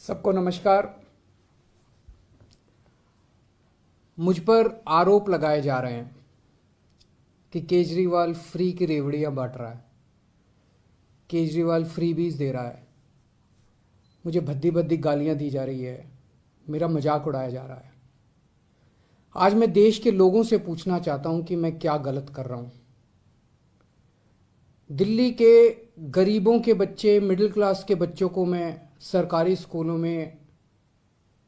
सबको नमस्कार। मुझ पर आरोप लगाए जा रहे हैं कि केजरीवाल फ्री की रेवड़ियां बांट रहा है, केजरीवाल फ्रीबीज दे रहा है, मुझे भद्दी भद्दी गालियां दी जा रही है, मेरा मजाक उड़ाया जा रहा है। आज मैं देश के लोगों से पूछना चाहता हूं कि मैं क्या गलत कर रहा हूं। दिल्ली के गरीबों के बच्चे, मिडिल क्लास के बच्चों को मैं सरकारी स्कूलों में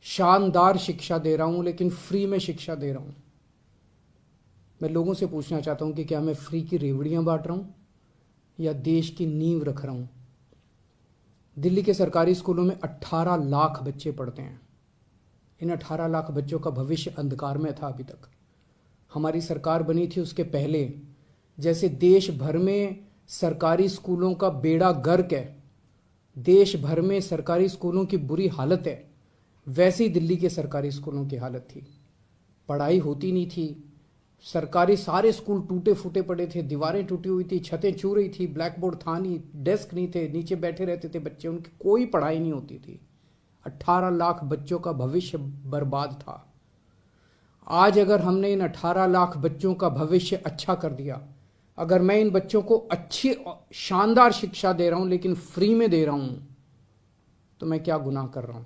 शानदार शिक्षा दे रहा हूं, लेकिन फ्री में शिक्षा दे रहा हूं। मैं लोगों से पूछना चाहता हूं कि क्या मैं फ्री की रेवड़ियां बांट रहा हूं या देश की नींव रख रहा हूं। दिल्ली के सरकारी स्कूलों में 18 लाख बच्चे पढ़ते हैं। इन 18 लाख बच्चों का भविष्य अंधकार में था। अभी तक हमारी सरकार बनी थी उसके पहले जैसे देश भर में सरकारी स्कूलों का बेड़ा गर्क है, देश भर में सरकारी स्कूलों की बुरी हालत है, वैसी दिल्ली के सरकारी स्कूलों की हालत थी। पढ़ाई होती नहीं थी, सरकारी सारे स्कूल टूटे फूटे पड़े थे, दीवारें टूटी हुई थी, छतें छू रही थी, ब्लैक बोर्ड था नहीं, डेस्क नहीं थे, नीचे बैठे रहते थे बच्चे, उनकी कोई पढ़ाई नहीं होती थी। 18 लाख बच्चों का भविष्य बर्बाद था। आज अगर हमने इन 18 लाख बच्चों का भविष्य अच्छा कर दिया, अगर मैं इन बच्चों को अच्छी शानदार शिक्षा दे रहा हूं लेकिन फ्री में दे रहा हूं, तो मैं क्या गुनाह कर रहा हूं।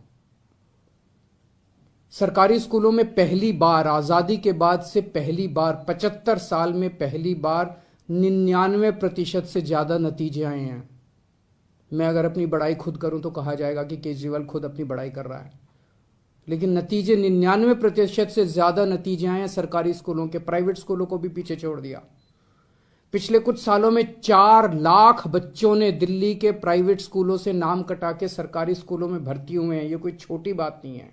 सरकारी स्कूलों में पहली बार आजादी के बाद से पहली बार 75 साल में पहली बार 99% से ज्यादा नतीजे आए हैं। मैं अगर अपनी बड़ाई खुद करूं तो कहा जाएगा कि केजरीवाल खुद अपनी बड़ाई कर रहा है, लेकिन नतीजे 99% से ज्यादा नतीजे आए हैं सरकारी स्कूलों के। प्राइवेट स्कूलों को भी पीछे छोड़ दिया। पिछले कुछ सालों में 4 लाख बच्चों ने दिल्ली के प्राइवेट स्कूलों से नाम कटा के सरकारी स्कूलों में भर्ती हुए हैं। ये कोई छोटी बात नहीं है।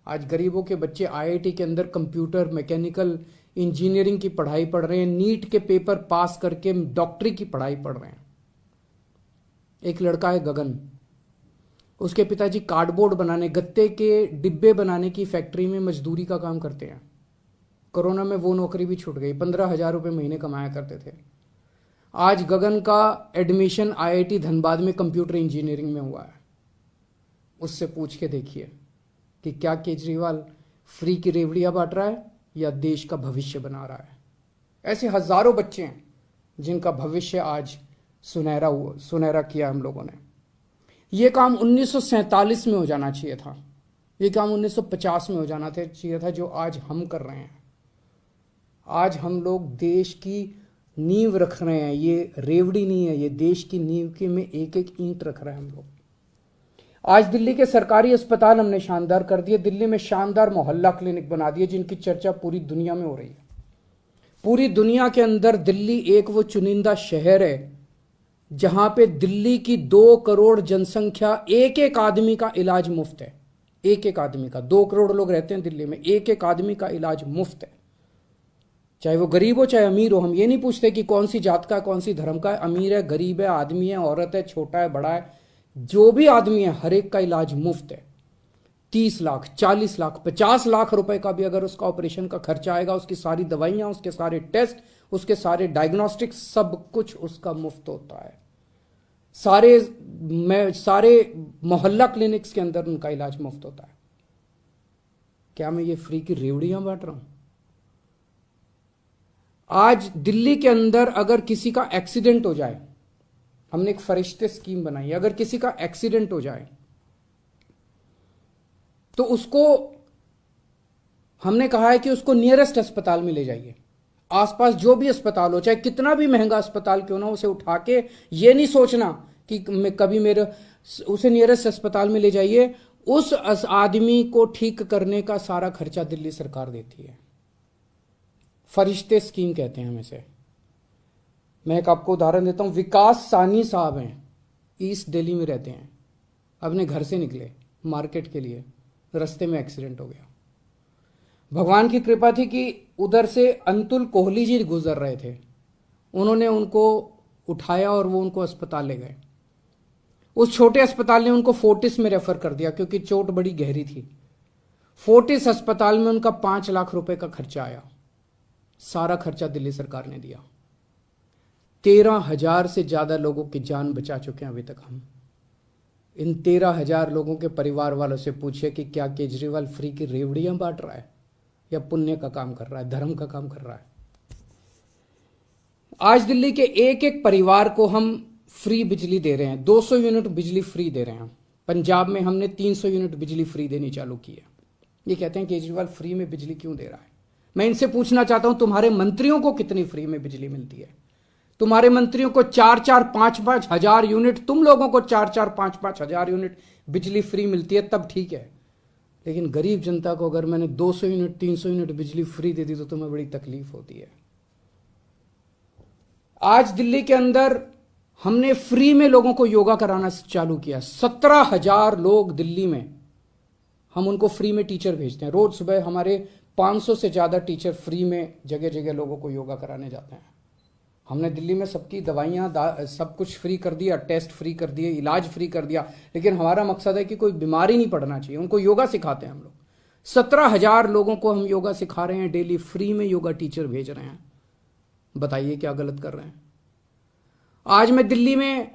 आज गरीबों के बच्चे आईआईटी के अंदर कंप्यूटर, मैकेनिकल इंजीनियरिंग की पढ़ाई पढ़ रहे हैं, नीट के पेपर पास करके डॉक्टरी की पढ़ाई पढ़ रहे हैं। एक लड़का है गगन, उसके पिताजी कार्डबोर्ड बनाने, गत्ते के डिब्बे बनाने की फैक्ट्री में मजदूरी का काम करते हैं। कोरोना में वो नौकरी भी छूट गई, 15,000 रुपये महीने कमाया करते थे। आज गगन का एडमिशन आईआईटी धनबाद में कंप्यूटर इंजीनियरिंग में हुआ है। उससे पूछ के देखिए कि क्या केजरीवाल फ्री की रेवड़ियां बांट रहा है या देश का भविष्य बना रहा है। ऐसे हजारों बच्चे हैं जिनका भविष्य आज सुनहरा किया हम लोगों ने। यह काम 1947 में हो जाना चाहिए था, यह काम 1950 में हो जाना चाहिए था, जो आज हम कर रहे हैं। आज हम लोग देश की नींव रख रहे हैं। ये रेवड़ी नहीं है, ये देश की नींव की में एक एक ईंट रख रहे हैं हम लोग। आज दिल्ली के सरकारी अस्पताल हमने शानदार कर दिए। दिल्ली में शानदार मोहल्ला क्लिनिक बना दिए जिनकी चर्चा पूरी दुनिया में हो रही है। पूरी दुनिया के अंदर दिल्ली एक वो चुनिंदा शहर है जहां पे दिल्ली की 2 करोड़ जनसंख्या, एक एक आदमी का इलाज मुफ्त है। एक एक आदमी का, 2 करोड़ लोग रहते हैं दिल्ली में, एक एक आदमी का इलाज मुफ्त है। चाहे वो गरीब हो चाहे अमीर हो। हम ये नहीं पूछते कि कौन सी जात का है, कौन सी धर्म का है, अमीर है, गरीब है, आदमी है, औरत है, छोटा है, बड़ा है, जो भी आदमी है हर एक का इलाज मुफ्त है। 30 लाख, 40 लाख, 50 लाख रुपए का भी अगर उसका ऑपरेशन का खर्चा आएगा, उसकी सारी दवाइयां, उसके सारे टेस्ट, उसके सारे डायग्नोस्टिक्स, सब कुछ उसका मुफ्त होता है। सारे मोहल्ला क्लिनिक्स के अंदर उनका इलाज मुफ्त होता है। क्या मैं ये फ्री की रेवड़ियां बांट रहा हूं? आज दिल्ली के अंदर अगर किसी का एक्सीडेंट हो जाए, हमने एक फरिश्ते स्कीम बनाई है, अगर किसी का एक्सीडेंट हो जाए तो उसको हमने कहा है कि उसको नियरेस्ट अस्पताल में ले जाइए। आसपास जो भी अस्पताल हो, चाहे कितना भी महंगा अस्पताल क्यों ना, उसे उठा के ये नहीं सोचना कि उसे नियरेस्ट अस्पताल में ले जाइए। उस आदमी को ठीक करने का सारा खर्चा दिल्ली सरकार देती है। फरिश्ते स्कीम कहते हैं हम इसे। मैं एक आपको उदाहरण देता हूं। विकास सानी साहब हैं, ईस्ट दिल्ली में रहते हैं। अपने घर से निकले मार्केट के लिए, रास्ते में एक्सीडेंट हो गया। भगवान की कृपा थी कि उधर से अंतुल कोहली जी गुजर रहे थे, उन्होंने उनको उठाया और वो उनको अस्पताल ले गए। उस छोटे अस्पताल ने उनको फोर्टिस में रेफर कर दिया क्योंकि चोट बड़ी गहरी थी। फोर्टिस अस्पताल में उनका 5 लाख रुपए का खर्चा आया। सारा खर्चा दिल्ली सरकार ने दिया। 13,000 से ज्यादा लोगों की जान बचा चुके हैं अभी तक हम। इन 13,000 लोगों के परिवार वालों से पूछिए कि क्या केजरीवाल फ्री की रेवड़ियां बांट रहा है या पुण्य का काम कर रहा है, धर्म का काम कर रहा है। आज दिल्ली के एक एक परिवार को हम फ्री बिजली दे रहे हैं, 200 यूनिट बिजली फ्री दे रहे हैं। पंजाब में हमने 300 यूनिट बिजली फ्री देनी चालू की है। ये कहते हैं केजरीवाल फ्री में बिजली क्यों दे रहा है। मैं इनसे पूछना चाहता हूं, तुम्हारे मंत्रियों को कितनी फ्री में बिजली मिलती है? तुम्हारे मंत्रियों को 4-4, 5-5 हजार यूनिट, तुम लोगों को 4-4, 5-5 हजार यूनिट बिजली फ्री मिलती है, तब ठीक है। लेकिन गरीब जनता को अगर मैंने 200 यूनिट, 300 यूनिट बिजली फ्री दे दी तो तुम्हें बड़ी तकलीफ होती है। आज दिल्ली के अंदर हमने फ्री में लोगों को योगा कराना चालू किया। 17,000 लोग दिल्ली में, हम उनको फ्री में टीचर भेजते हैं। रोज सुबह हमारे 500 से ज्यादा टीचर फ्री में जगह जगह लोगों को योगा कराने जाते हैं। हमने दिल्ली में सबकी दवाइयां सब कुछ फ्री कर दिया, टेस्ट फ्री कर दिए, इलाज फ्री कर दिया। लेकिन हमारा मकसद है कि कोई बीमारी नहीं पड़ना चाहिए। उनको योगा सिखाते हैं हम लोग। 17,000 लोगों को हम योगा सिखा रहे हैं, डेली फ्री में योगा टीचर भेज रहे हैं। बताइए क्या गलत कर रहे हैं? आज मैं दिल्ली में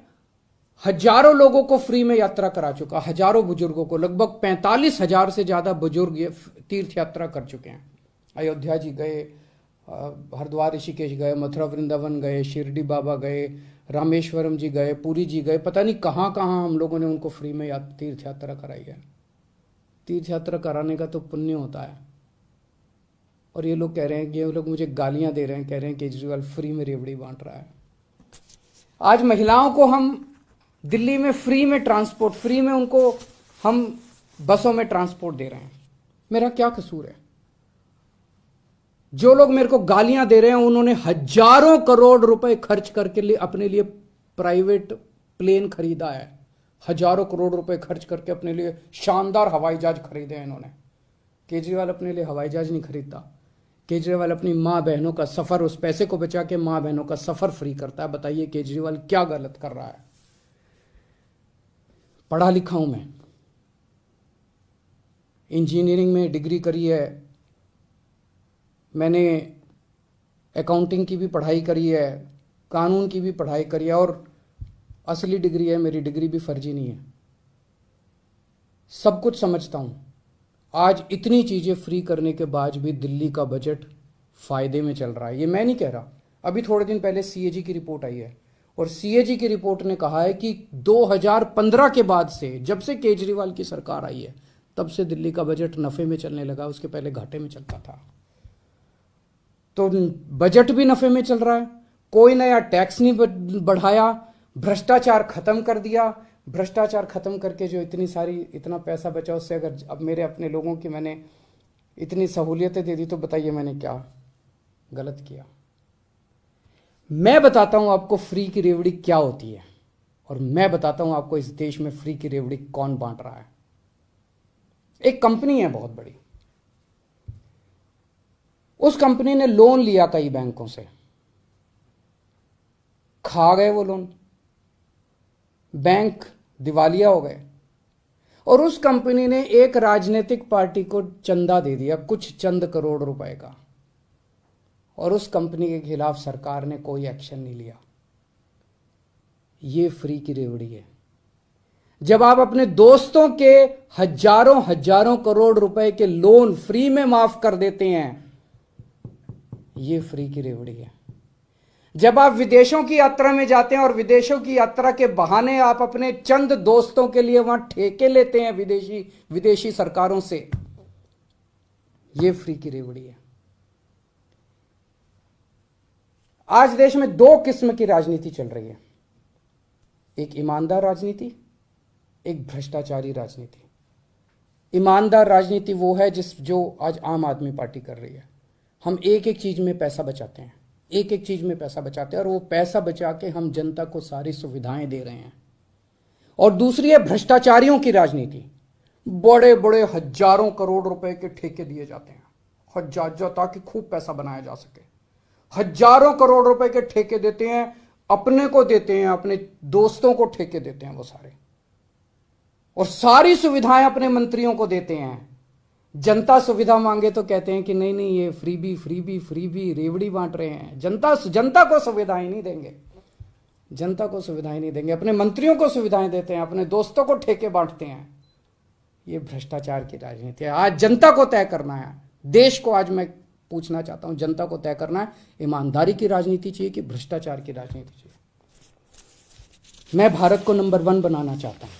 हजारों लोगों को फ्री में यात्रा करा चुका, हजारों बुजुर्गों को, लगभग 45,000 से ज्यादा बुजुर्ग ये तीर्थ यात्रा कर चुके हैं। अयोध्या जी गए, हरिद्वार ऋषिकेश गए, मथुरा वृंदावन गए, शिरडी बाबा गए, रामेश्वरम जी गए, पुरी जी गए, पता नहीं कहां कहां हम लोगों ने उनको फ्री में तीर्थ यात्रा कराई है। तीर्थ यात्रा कराने का तो पुण्य होता है। और ये लोग कह रहे हैं कि ये लोग मुझे गालियां दे रहे हैं, कह रहे हैं केजरीवाल फ्री में रेवड़ी बांट रहा है। आज महिलाओं को हम दिल्ली में फ्री में ट्रांसपोर्ट, फ्री में उनको हम बसों में ट्रांसपोर्ट दे रहे हैं। मेरा क्या कसूर है? जो लोग मेरे को गालियां दे रहे हैं उन्होंने हजारों करोड़ रुपए खर्च करके अपने लिए प्राइवेट प्लेन खरीदा है। हजारों करोड़ रुपए खर्च करके अपने लिए शानदार हवाई जहाज खरीदे हैं इन्होंने। केजरीवाल अपने लिए हवाई जहाज नहीं खरीदता। केजरीवाल अपनी मां बहनों का सफर, उस पैसे को बचा के मां बहनों का सफर फ्री करता है। बताइए केजरीवाल क्या गलत कर रहा है? पढ़ा लिखा हूं मैं, इंजीनियरिंग में डिग्री करी है, मैंने अकाउंटिंग की भी पढ़ाई करी है, कानून की भी पढ़ाई करी है, और असली डिग्री है मेरी, डिग्री भी फर्जी नहीं है। सब कुछ समझता हूं। आज इतनी चीजें फ्री करने के बाद भी दिल्ली का बजट फायदे में चल रहा है। ये मैं नहीं कह रहा। अभी थोड़े दिन पहले सीएजी की रिपोर्ट आई है, और सीएजी की रिपोर्ट ने कहा है कि 2015 के बाद से, जब से केजरीवाल की सरकार आई है, तब से दिल्ली का बजट नफे में चलने लगा। उसके पहले घाटे में चलता था। तो बजट भी नफे में चल रहा है। कोई नया टैक्स नहीं बढ़ाया, भ्रष्टाचार खत्म कर दिया। भ्रष्टाचार खत्म करके जो इतना पैसा बचा, उससे अगर अब मेरे अपने लोगों की मैंने इतनी सहूलियतें दे दी, तो बताइए मैंने क्या गलत किया? मैं बताता हूं आपको फ्री की रेवड़ी क्या होती है, और मैं बताता हूं आपको इस देश में फ्री की रेवड़ी कौन बांट रहा है। एक कंपनी है बहुत बड़ी, उस कंपनी ने लोन लिया कई बैंकों से, खा गए वो लोन, बैंक दिवालिया हो गए, और उस कंपनी ने एक राजनीतिक पार्टी को चंदा दे दिया, कुछ चंद करोड़ रुपए का, और उस कंपनी के खिलाफ सरकार ने कोई एक्शन नहीं लिया। ये फ्री की रेवड़ी है। जब आप अपने दोस्तों के हजारों हजारों करोड़ रुपए के लोन फ्री में माफ कर देते हैं, ये फ्री की रेवड़ी है। जब आप विदेशों की यात्रा में जाते हैं और विदेशों की यात्रा के बहाने आप अपने चंद दोस्तों के लिए वहां ठेके लेते हैं विदेशी सरकारों से, ये फ्री की रेवड़ी है। आज देश में दो किस्म की राजनीति चल रही है, एक ईमानदार राजनीति, एक भ्रष्टाचारी राजनीति। ईमानदार राजनीति वो है जो आज आम आदमी पार्टी कर रही है। हम एक एक चीज में पैसा बचाते हैं, एक एक चीज में पैसा बचाते हैं, और वो पैसा बचा के हम जनता को सारी सुविधाएं दे रहे हैं। और दूसरी है भ्रष्टाचारियों की राजनीति। बड़े बड़े हजारों करोड़ रुपए के ठेके दिए जाते हैं, हजार, ताकि खूब पैसा बनाया जा सके। हजारों करोड़ रुपए के ठेके देते हैं, अपने को देते हैं, अपने दोस्तों को ठेके देते हैं वो सारे, और सारी सुविधाएं अपने मंत्रियों को देते हैं। जनता सुविधा मांगे तो कहते हैं कि नहीं नहीं, ये फ्री भी रेवड़ी बांट रहे हैं। जनता को सुविधाएं नहीं देंगे। जनता को सुविधाएं नहीं देंगे, अपने मंत्रियों को सुविधाएं देते हैं, अपने दोस्तों को ठेके बांटते हैं। ये भ्रष्टाचार की राजनीति है। आज जनता को तय करना है, देश को आज मैं पूछना चाहता हूं, जनता को तय करना है, ईमानदारी की राजनीति चाहिए कि भ्रष्टाचार की राजनीति चाहिए। मैं भारत को नंबर 1 बनाना चाहता हूं।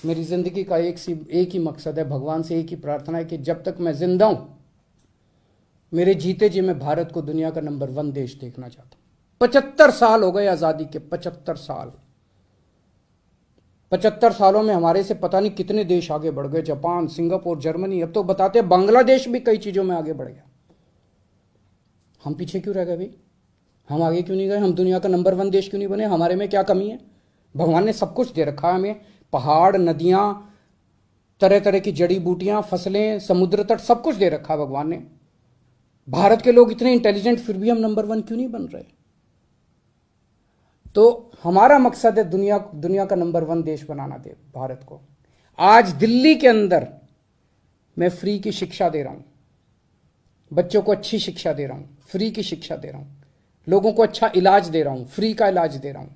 मेरी जिंदगी का एक ही मकसद है, भगवान से एक ही प्रार्थना है कि जब तक मैं जिंदा हूं, मेरे जीते जी मैं भारत को दुनिया का नंबर 1 देश देखना चाहता हूं। 75 साल हो गए आजादी के, 75 साल। 75 सालों में हमारे से पता नहीं कितने देश आगे बढ़ गए, जापान, सिंगापुर, जर्मनी, अब तो बताते हैं बांग्लादेश भी कई चीजों में आगे बढ़ गया। हम पीछे क्यों रह गए भाई? हम आगे क्यों नहीं गए? हम दुनिया का नंबर 1 देश क्यों नहीं बने? हमारे में क्या कमी है? भगवान ने सब कुछ दे रखा है हमें, पहाड़, नदियां, तरह तरह की जड़ी बूटियां, फसलें, समुद्र तट, सब कुछ दे रखा है भगवान ने। भारत के लोग इतने इंटेलिजेंट, फिर भी हम नंबर 1 क्यों नहीं बन रहे? तो हमारा मकसद है दुनिया का नंबर 1 देश बनाना दे भारत को। आज दिल्ली के अंदर मैं फ्री की शिक्षा दे रहा हूं, बच्चों को अच्छी शिक्षा दे रहा हूं, फ्री की शिक्षा दे रहा हूं, लोगों को अच्छा इलाज दे रहा हूं, फ्री का इलाज दे रहा हूं।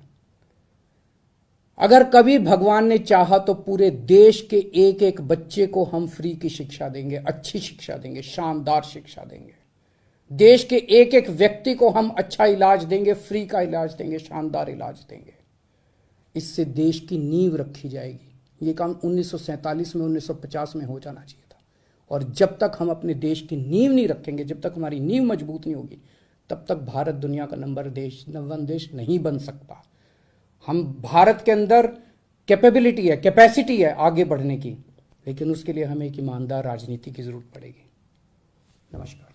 अगर कभी भगवान ने चाहा तो पूरे देश के एक एक बच्चे को हम फ्री की शिक्षा देंगे, अच्छी शिक्षा देंगे, शानदार शिक्षा देंगे। देश के एक एक व्यक्ति को हम अच्छा इलाज देंगे, फ्री का इलाज देंगे, शानदार इलाज देंगे। इससे देश की नींव रखी जाएगी। ये काम 1947 में, 1950 में हो जाना चाहिए था। और जब तक हम अपने देश की नींव नहीं रखेंगे, जब तक हमारी नींव मजबूत नहीं होगी, तब तक भारत दुनिया का नंबर 1 देश नहीं बन सकता। हम भारत के अंदर कैपेबिलिटी है, कैपेसिटी है आगे बढ़ने की, लेकिन उसके लिए हमें एक ईमानदार राजनीति की जरूरत पड़ेगी। नमस्कार।